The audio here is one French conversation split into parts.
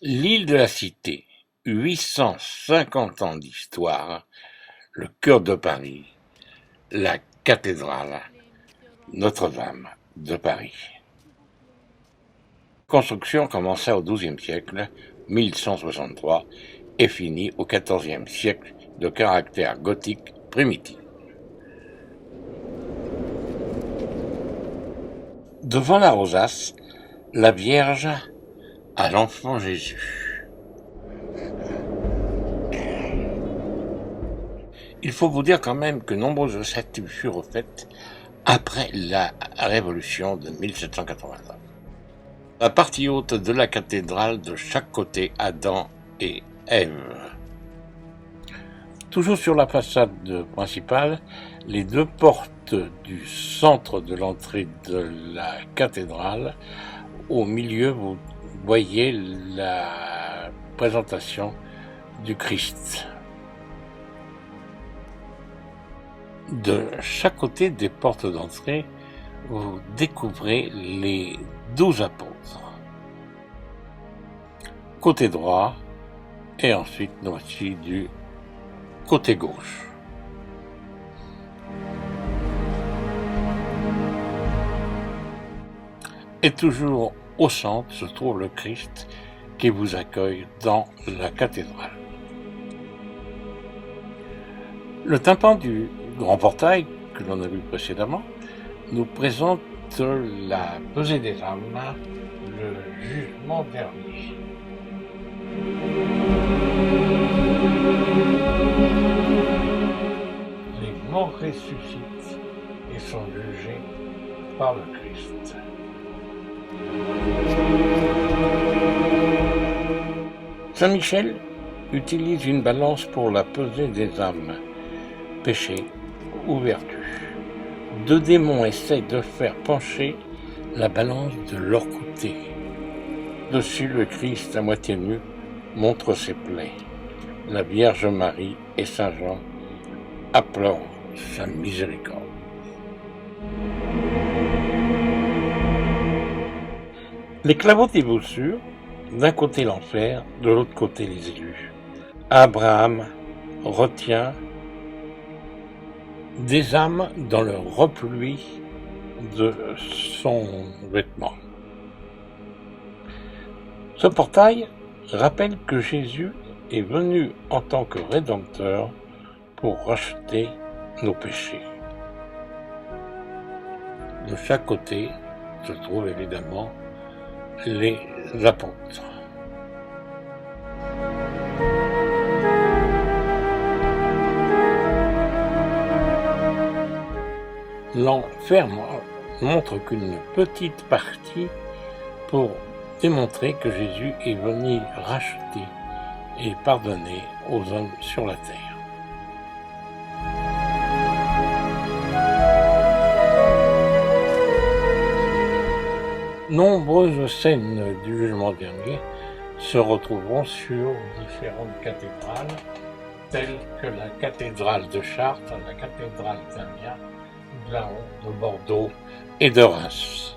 L'île de la Cité, 850 ans d'histoire, le cœur de Paris, la cathédrale Notre-Dame de Paris. La construction commença au XIIe siècle, 1163, et finit au XIVe siècle de caractère gothique primitif. Devant la rosace, la Vierge a l'enfant Jésus. Il faut vous dire quand même que nombreuses statues furent faites après la Révolution de 1789. La partie haute de la cathédrale, de chaque côté, Adam et Ève. Toujours sur la façade principale, les deux portes du centre de l'entrée de la cathédrale. Au milieu, vous voyez la présentation du Christ. De chaque côté des portes d'entrée, vous découvrez les 12 apôtres. Côté droit, et ensuite nous voici du côté gauche. Et toujours au centre se trouve le Christ qui vous accueille dans la cathédrale. Le tympan du grand portail que l'on a vu précédemment nous présente la pesée des âmes, le jugement dernier. Les morts ressuscitent et sont jugés par le Christ. Saint Michel utilise une balance pour la pesée des âmes, péché ou vertu. Deux démons essayent de faire pencher la balance de leur côté. Dessus, le Christ à moitié nu montre ses plaies. La Vierge Marie et Saint Jean implorent sa miséricorde. Les claveaux des voussures, d'un côté l'enfer, de l'autre côté les élus. Abraham retient des âmes dans le repli de son vêtement. Ce portail rappelle que Jésus est venu en tant que Rédempteur pour racheter nos péchés. De chaque côté se trouvent évidemment les apôtres. L'enfer montre qu'une petite partie pour démontrer que Jésus est venu racheter et pardonner aux hommes sur la terre. Nombreuses scènes du jugement dernier se retrouveront sur différentes cathédrales, telles que la cathédrale de Chartres, la cathédrale d'Amiens, de Laon, de Bordeaux et de Reims.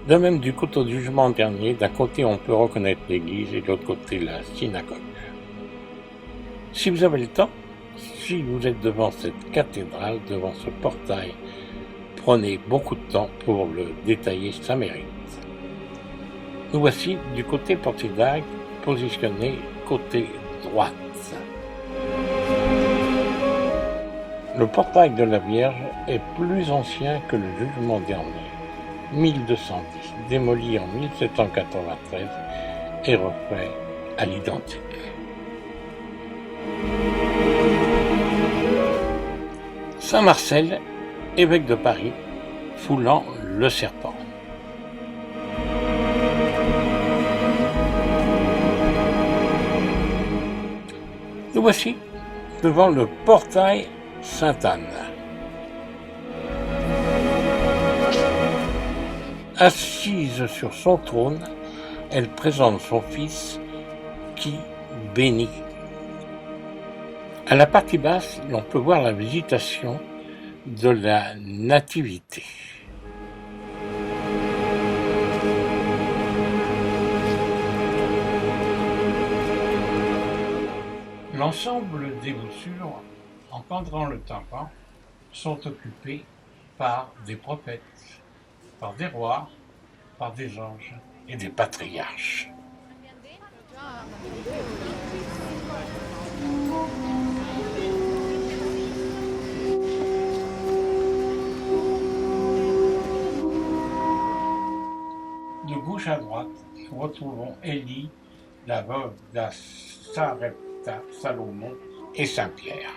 De même, du côté du jugement dernier, d'un côté on peut reconnaître l'église et de l'autre côté la synagogue. Si vous avez le temps, si vous êtes devant cette cathédrale, devant ce portail, prenez beaucoup de temps pour le détailler, ça mérite. Nous voici du côté portidague, positionné côté droite. Le portail de la Vierge est plus ancien que le jugement dernier, 1210, démoli en 1793 et refait à l'identique. Saint Marcel, évêque de Paris, foulant le serpent. Nous voici devant le portail Sainte-Anne. Assise sur son trône, elle présente son fils qui bénit. À la partie basse, l'on peut voir la Visitation de la Nativité. L'ensemble des voussures encadrant le tympan sont occupées par des prophètes, par des rois, par des anges et des patriarches. De gauche à droite, nous retrouvons Élie, la veuve de Sarepta, Salomon et Saint-Pierre.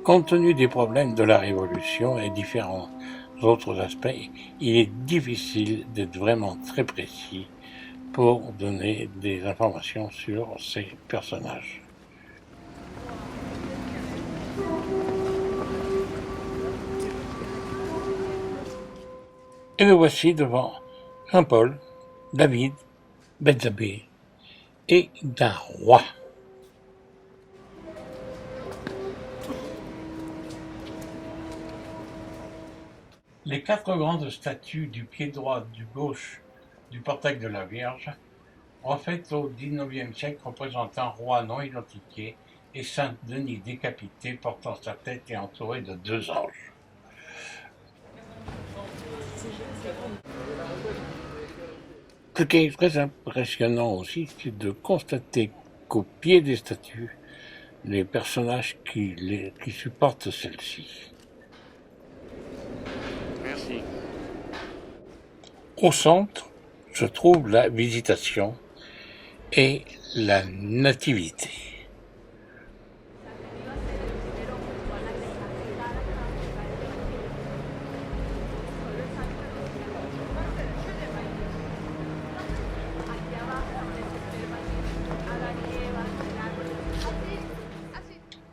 Compte tenu des problèmes de la Révolution et différents autres aspects, il est difficile d'être vraiment très précis pour donner des informations sur ces personnages. Et nous voici devant Jean-Paul, David, Bethzabée et d'un roi. Les 4 grandes statues du pied droit du gauche du portail de la Vierge, refaites au XIXe siècle, représentent un roi non identifié et Saint-Denis décapité portant sa tête et entouré de 2 anges. Ce qui est très impressionnant aussi, c'est de constater qu'au pied des statues, les personnages qui supportent celles-ci. Merci. Au centre se trouve la Visitation et la Nativité.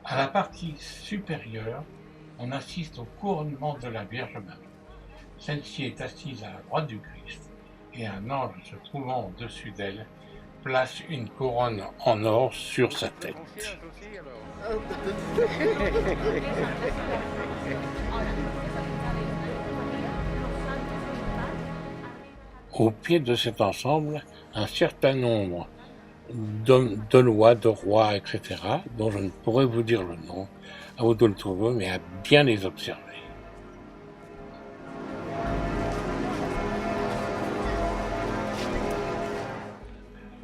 À la partie supérieure, on assiste au couronnement de la Vierge Marie. Celle-ci est assise à la droite du Christ et un ange se trouvant au-dessus d'elle place une couronne en or sur sa tête. Au pied de cet ensemble, un certain nombre de lois, de rois, etc., dont je ne pourrais vous dire le nom, à vous de le trouver, mais à bien les observer.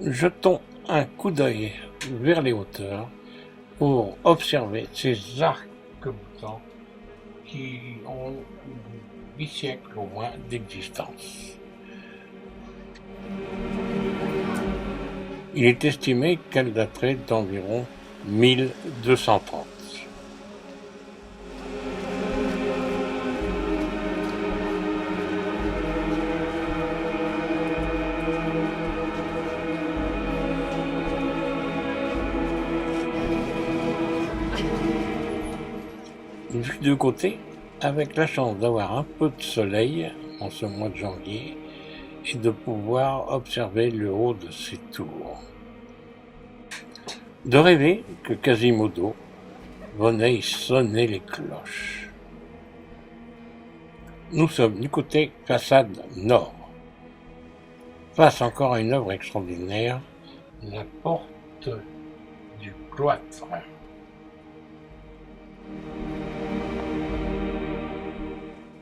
Jetons un coup d'œil vers les hauteurs pour observer ces arcs-boutants qui ont 8 siècles au moins d'existence. Il est estimé qu'elle daterait d'environ 1230. Vue de côté, avec la chance d'avoir un peu de soleil en ce mois de janvier et de pouvoir observer le haut de ces tours. De rêver que Quasimodo venait y sonner les cloches. Nous sommes du côté façade nord. Face encore à une œuvre extraordinaire, la porte du cloître.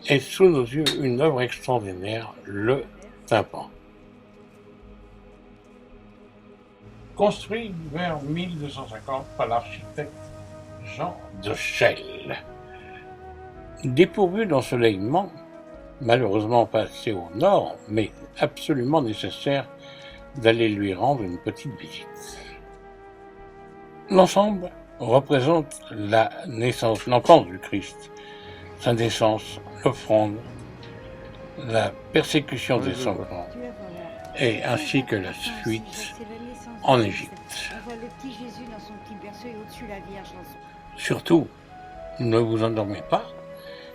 Et sous nos yeux, une œuvre extraordinaire, le tympan. Construit vers 1250 par l'architecte Jean de Chelles. Dépourvu d'ensoleillement, malheureusement pas assez au nord, mais absolument nécessaire d'aller lui rendre une petite visite. L'ensemble représente la naissance, l'enfance du Christ, sa naissance, l'offrande, la persécution des sanglants, et ainsi que la suite en Égypte. Surtout, ne vous endormez pas,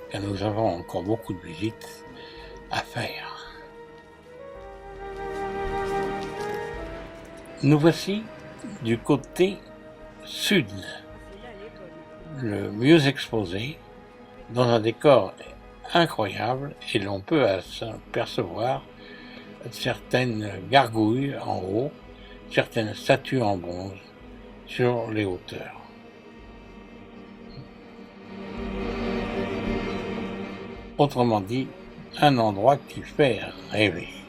car nous avons encore beaucoup de visites à faire. Nous voici du côté sud, le mieux exposé, dans un décor incroyable et l'on peut percevoir certaines gargouilles en haut, certaines statues en bronze sur les hauteurs. Autrement dit, un endroit qui fait rêver.